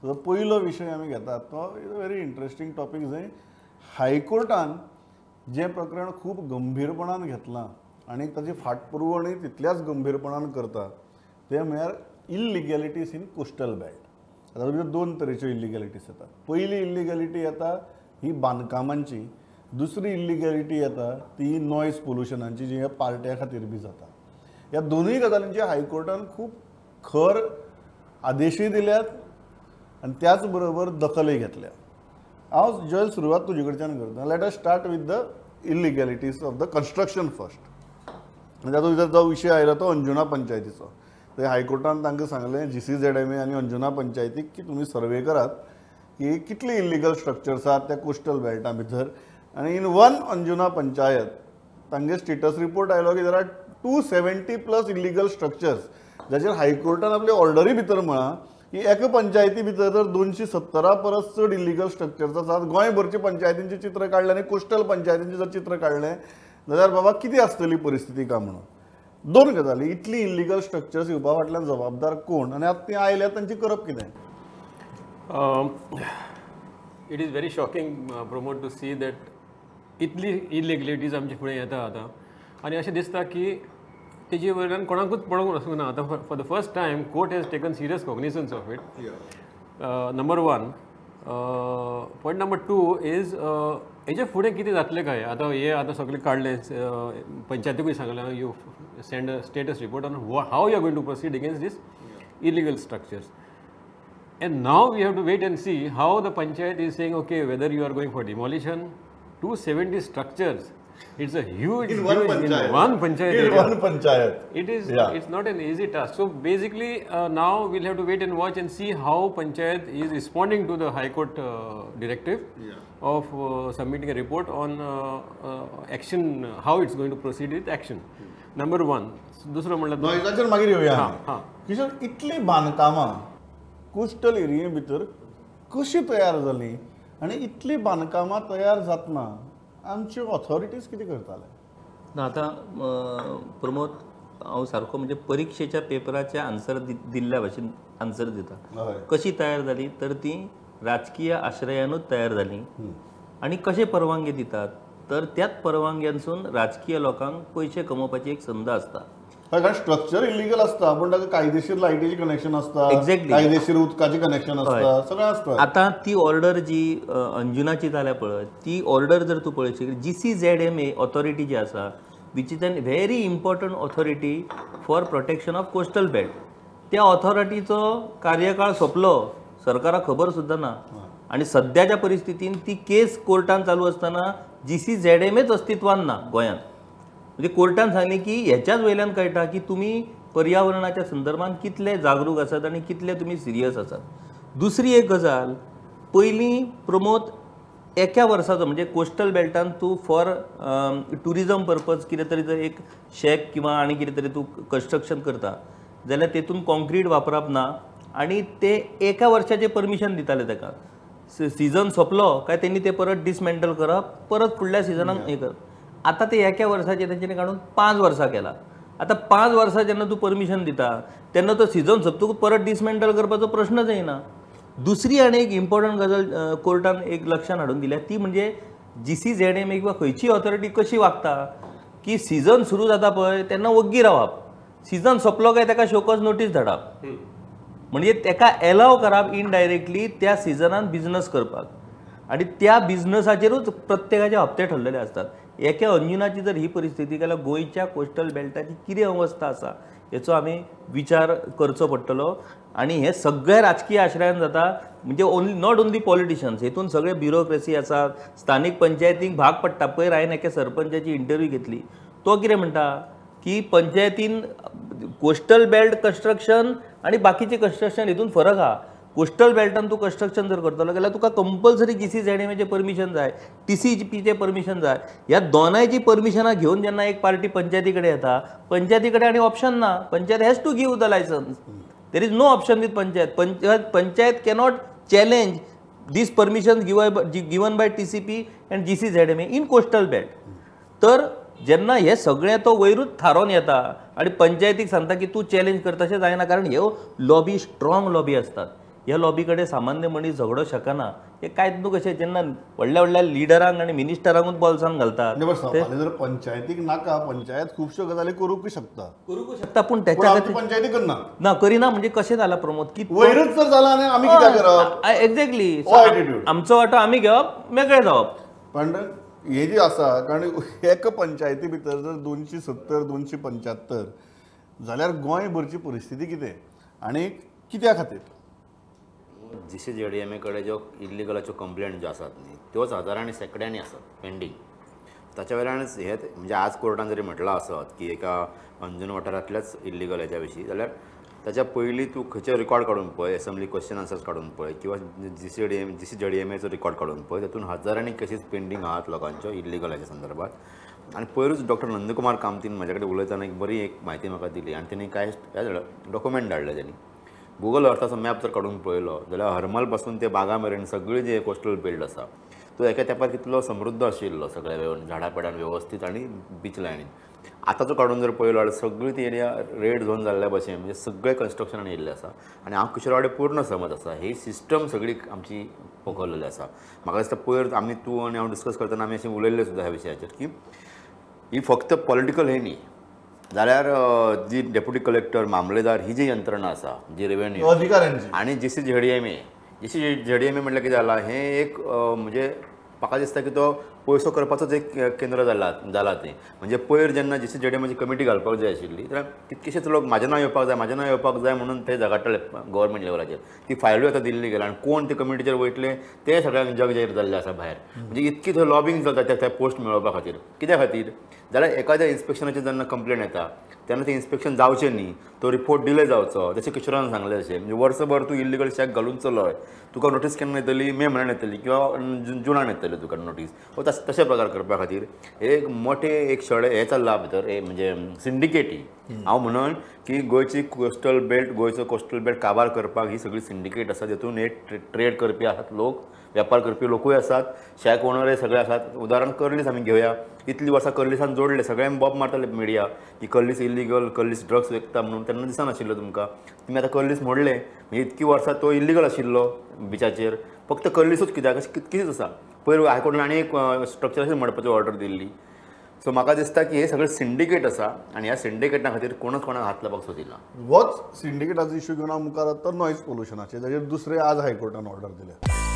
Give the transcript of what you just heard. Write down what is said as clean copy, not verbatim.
जो पयलो विशय आमी घेतात तो is a very interesting topic जंय हायकोर्टान जे प्रकरण खूब गंभीरपणान घेतलां आनी ताची फाटपुरवणूय तितल्याच गंभीरपणान करता ते म्हळ्यार इल्लिगॅलिटीज इन कोस्टल बेल्ट. आता भितर दोन तरेच्यो इल्लिगॅलिटीज येतात. पयली इल्लिगॅलिटी येता ही बांदकामांची, दुसरी इल्लिगॅलिटी येता ती नॉयज पोल्युशनाची जी ह्या पार्ट्या खातीर बी जाता. ह्या दोनूय गजालींचे हायकोर्टान खूब खर आदेशूय दिल्यात आनी त्याच बरोबर दखलय घेतल्या. हांव जय सुरवात तुजे कडच्यान करता. Let us start with the illegalities of the construction first. तातूंत भितर जो विशय आयलो तो अंजुना पंचायतीचो. ते हायकोर्टान तांकां सांगलें GCZMA आनी अंजुना पंचायतीक की तुमी सर्वे करात की कितली इल्लिगल स्ट्रक्चर्स आहात त्या कोस्टल बेल्टा भितर. आनी इन वन अंजुना पंचायत तांगे स्टेटस रिपोर्ट आयलो की देर आर 270+ इल्लिगल स्ट्रक्चर्स, जाचेर हायकोर्टान आपली ऑर्डरी भितर म्हळां की एका पंचायती भितर जर 217 परस चड इल्लिगल स्ट्रक्चर्स आसात. गोंयभरच्या पंचायतींचें चित्र काडलें आनी कोस्टल पंचायतींचें जर चित्र काडलें जाल्यार बाबा कितें आसतली परिस्थिती काय म्हणून. दोन गजाली, इतली इल्लिगल स्ट्रक्चर्स येवपा फाटल्यान जबाबदार कोण आनी आतां ती आयल्यात तांची करप कितें. It is very shocking Pramod to see that इतली इलिगलिटीज आमचे फुडें येता आतां आनी अशें दिसता की तेजे वयल्यान कोणाकूच पडोवंक वचूंक ना. आतां for the first time court has taken serious cognizance of it. Number one. Point number two is हेजे फुडें कितें जातलें काय. आतां हे आतां सगळें काडलें, पंचायतीकूय सांगलें you send a status report on how you are going to proceed against these illegal structures. And now we have to wait and see how the panchayat is saying, okay, whether you are going for demolition. 270 structures. It's a huge, in one panchayat. In one panchayat. In one panchayat. It is. Yeah. It's not an easy task. So basically, now we'll have to wait and watch and see how panchayat is responding to the High Court directive of submitting a report on action, how it's going to proceed with action. Number one. दुसरं म्हणलं नॉयजाचेर मागीर येवया. किशोर, इतली बांदकामां coastal एरिये भितर कशी तयार जाली आनी इतली बांदकामां तयार जातना आमच्यो ऑथॉरिटीज कितें करताले. ना आतां प्रमोद, हांव सारको म्हणजे परिक्षेच्या पेपराचे आन्सर दिल्ल्या भाशेन आन्सर दिता. कशी तयार जाली तर ती राजकीय आश्रयानूच तयार जाली. आनी कशे परवानगी दितात तर त्याच परवानग्यांसून राजकीय लोकांक पयशे कमोवपाची एक संद आसता. कारण स्ट्रक्चर इलिगल असता पण ताका कायदेशीर लायटीचे कनेक्शन असता, कायदेशीर उदकाचे कनेक्शन असता, सगळें असता. आता ती ऑर्डर जी अंजुनाची जाल्या पळय, ती ऑर्डर जर तूं पळयशी GCZMA ऑथॉरिटी जी आसा, which is an very important authority for protection of coastal belt, त्या ऑथॉरिटीचो कार्यकाळ सोंपलो, सरकाराक खबर सुद्दां ना. आणि सद्याच्या परिस्थितीन ती केस कोर्टान चालू असताना GCZMAच अस्तित्वान ना गोंयांत. म्हणजे कोर्टान सांगलें की ह्याच्याच वयल्यान कळटा की तुमी पर्यावरणाच्या संदर्भात कितले जागरूक आसात आणि कितले तुमी सिरियस आसात. दुसरी एक गजाल, पयलीं प्रमोद एका वर्साचो म्हणजे कोस्टल बेल्टान तूं फॉर टुरिजम पर्पज कितें तरी जर एक शेक किंवा आनी कितें तरी तूं कन्स्ट्रक्शन करता जाल्यार तेतून कॉन्क्रीट वापरप ना आनी ते एका वर्साचें परमिशन दिताले ताका. सीझन सोंपलो काय तेणी ते परत डिसमेंटल करप, परत फुडल्या सिजनाक हें करप. आता ते एका वर्साचे तेंच्यांनी काडून 5 वर्सां केला. आता 5 वर्सां जेन्ना तूं परमिशन दिता तेन्ना तो सिजन सोंपतकूच परत डिसमेंटल करपाचो प्रश्नच येना. दुसरी आनी एक इम्पॉर्टंट गजाल कोर्टान एक लक्षान हाडून दिल्या, ती म्हणजे GCZMA किंवा खंयची ऑथॉरिटी कशी वागता की सिजन सुरू जाता पळय तेन्ना वग्गी रावप, सिजन सोंपलो काय ताका शोकॉज नोटीस धाडप, म्हणजे ताका एलाव करप इनडायरेक्टली त्या सिजनान बिझनस करपाक. आणि त्या बिझनसाचेरूच प्रत्येकाचे हप्ते ठरलेले असतात. एका अंजुनाची जर ही परिस्थिती जाल्यार गोंयच्या कोस्टल बेल्टाची कितें अवस्था आसा हेचो आमी विचार करचो पडटलो. आणि हे सगळे राजकीय आश्रयान जाता, म्हणजे नॉट ओन्ली पॉलिटिशियन्स, हेतून सगळे ब्युरोक्रेसी आसा, स्थानीक पंचायतीक भाग पडटा. पयर हांवें एका सरपंचाची इंटरव्यू घेतली, तो कितें म्हणटा की पंचायतीन कोस्टल बेल्ट कन्स्ट्रक्शन आणि बाकीचे कन्स्ट्रक्शन हेतून फरक आहा. कोस्टल बेल्टान तूं कन्स्ट्रक्शन जर करतलो जाल्यार तुका कंपल्सरी GCZMAचें परमिशन जाय, TCPचें परमिशन जाय. ह्या दोनांयची परमिशनां घेवन जेन्ना एक पार्टी पंचायती कडेन येता, पंचायती कडेन आनी ऑप्शन ना, panchayat has to give the licence. There is no option with panchayat cannot challenge these permission given by TCP and GCZMA in coastal belt. तर जेन्ना हे सगळें तो वयरूच थारोवन येता आणि पंचायतीक सांगता की तूं चॅलेंज कर, तशें जायना. कारण ह्यो लॉबी स्ट्रॉंग लॉबी असतात. ह्या लॉबी कडेन सामान्य मनीस झगडो शकना हे कांयच न्हू कशें जेन्ना व्हडल्या व्हडल्या लिडरांक आनी मिनिस्टरांकूच बॉल्सान घालतात नाही, बट सवाल जर पंचायतीक नाका पंचायत खुबश्यो गजाली करूंक शकता करूंक शकता पूण पूण त्याच्या आमची खातीर पंचायती करना ना करिना म्हणजे कशें जालां प्रमोद की वैरूच जर जाला आनी आमी कित्याक करप एक्झॅक्टली हो attitude. आमचो वांटो आमी घेवप मेकळे जावप पण हे जे आसा कारण एका पंचायती भितर जर 270 275 जाल्यार गोंयभरची परिस्थिती कितें आनी कित्या खातीर JCJDMA कडेन ज्यो इल्लिगलाच्यो कंप्लेंट ज्यो आसात न्ही त्योच हजारांनी शेकड्यांनी आसात पेंडींग ताच्या वेळारच हे म्हणजे आज कोर्टान जरी म्हटलां आसत की एका अंजून वाठारांतल्याच इल्लिगल हेच्या विशीं जाल्यार ताच्या पयलीं तूं खंयचे रिकॉर्ड काडून पळय असेंब्ली क्वेश्चन आन्सर्स काडून पळय किंवा JCJDMAचो रिकॉर्ड काडून पळय तातूंत हजारांनी केसीस पेंडींग आहात लोकांच्यो इल्लिगलाच्या संदर्भात आनी पयरूच डॉक्टर नंदकुमार कामतीन म्हाजे कडेन उलयतना एक बरी एक म्हायती म्हाका दिली आनी तेणी कांय डॉक्युमेंट धाडले तेणी गुगल अर्थाचो मॅप जर काडून पळयलो जाल्यार हरमल पासून ते बागा मेरेन सगळी जी कोस्टल बेल्ट आसा तो एका तेंपार कितलो समृद्ध आशिल्लो सगळ्या झाडां पेडांन वेवस्थीत आनी बीच लायनीन आतांचो काडून जर पळयलो जाल्यार सगळी ती एरिया रेड झोन जाल्ल्या भशेन म्हणजे सगळे कन्स्ट्रक्शनान येयल्ले आसा आनी हांव किशोरवाडे पूर्ण समज आसा ही सिस्टम सगळी आमची पखोवलेली आसा म्हाका दिसता पयर आमी तूं आनी हांव डिस्कस करतना आमी अशें उलयल्ले सुद्दां ह्या विशयाचेर की ही फक्त पॉलिटिकल हे न्ही जाल्यार जी डेप्युटी कलेक्टर मामलेदार ही जी यंत्रणा आसा जी रेव्हेन्यू अधिकाऱ्यांची आणि JCJDMA म्हटल्यार कितें जालां हें एक म्हणजे म्हाका दिसता की तो पयसो करपाचोच एक केंद्र जाला तें म्हणजे पयर जेन्ना JCJDMAची कमिटी घालपाक जाय आशिल्ली जाल्यार कितकेशेच लोक म्हजें नांव येवपाक जाय म्हणून ते झगडटाले गव्हर्मेंट लेवलाचेर ती फायलूय आतां दिल्ली गेला आनी कोण ते कमिटीचेर वयतले ते सगळ्यांक जग जाहीर जाल्ले आसा भायर म्हणजे इतकी थंय लॉबिंग चलता त्या पोस्ट मेळोवपा खातीर कित्या खातीर जाल्यार एखाद्या इन्स्पेक्शनाची जेन्ना कंप्लेंट येता तेन्ना तें इन्स्पेक्शन जावचें न्ही तो रिपोर्ट डिले जावचो जशें किशोरान सांगलें अशें म्हणजे वर्सभर तूं इल्लिगल चॅक घालून चलय तुका नोटीस केन्ना येतली मे म्हयन्यान येतली किंवा जुनान येतली तुका नोटीस तशे प्रकार करपा खातीर एक मोठे एक हे चल्ला भितर म्हणजे सिंडिकेटी हांव म्हणून की गोंयची कोस्टल बेल्ट गोंयचो कोस्टल बेल्ट काबार करपाक ही सगळी सिंडिकेट आसा जेतून एक ट्रेड करपी आसात लोक वेपार करपी लोकूय आसात शॅक ओनरय सगळे आसात उदाहरण कर्लीस आमी घेवया इतलीं वर्सां कर्लिसान जोडले सगळ्यांक बॉब मारताले मिडिया की कर्लीस इल्लिगल कर्लीस ड्रग्स विकता म्हणून तेन्ना दिसनाशिल्लो तुमकां तुमी आतां कर्लीस मोडले म्हणजे इतकी वर्सां तो इल्लिगल आशिल्लो बिचाचेर फक्त कर्लीसूच कित्याक अशें कितकीच आसा पयर हायकोर्टान आनी एक स्ट्रक्चर अशें म्हणपाची ऑर्डर दिल्ली सो म्हाका दिसता की हे सगळे सिंडिकेट आसा आनी ह्या सिंडिकेटा खातीर कोणूच कोणाक हात लावपाक सोदिना होच सिंडिकेटाचो इश्यू घेवन हांव मुखार तो नॉयज पोल्युशनाचे ताचेर दुसरे आज हायकोर्टान ऑर्डर दिल्या